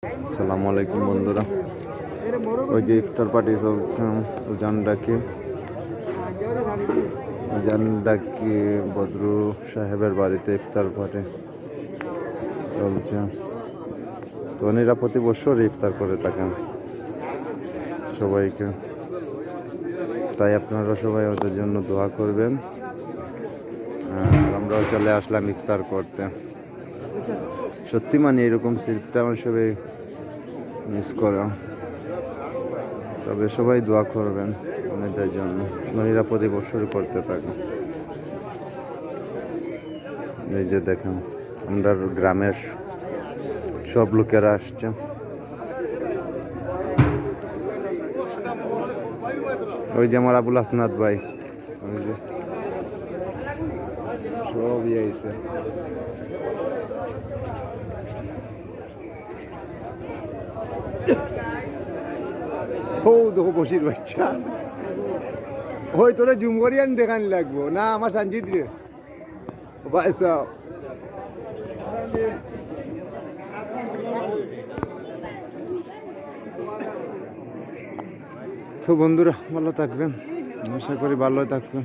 আসসালামু আলাইকুম বন্ধুরা, ওই যে ইফতার পার্টি চলছে উজানডাকি বদরু সাহেবের বাড়িতে ইফতার পার্টি চলছে। তো উনিরা প্রতি বছর ইফতার করে থাকেন সবাইকে, তাই আপনারা সবাই ওদের জন্য দোয়া করবেন। আর আমরাও চলে আসলাম ইফতার করতে। সত্যি মানে এরকম সিফটটা আমার সবাই মিস করা, তবে সবাই দোয়া করবেন ওনাদের জন্য। ওনারা প্রতি বছর করতে থাকে। এই যে দেখেন আমরা গ্রামের সব লোকেরা আসছে। ওই যে আমার আবুল হাসনাত ভাই, ওই যে সব আইছে। ও দেখো বসির বাচ্চা, ওই তোরা জুম করিয়ান দেখান লাগবো না আমার সঞ্জিত রে বাসা। তো বন্ধুরা ভালো থাকবেন, আশা করি ভালো থাকবেন।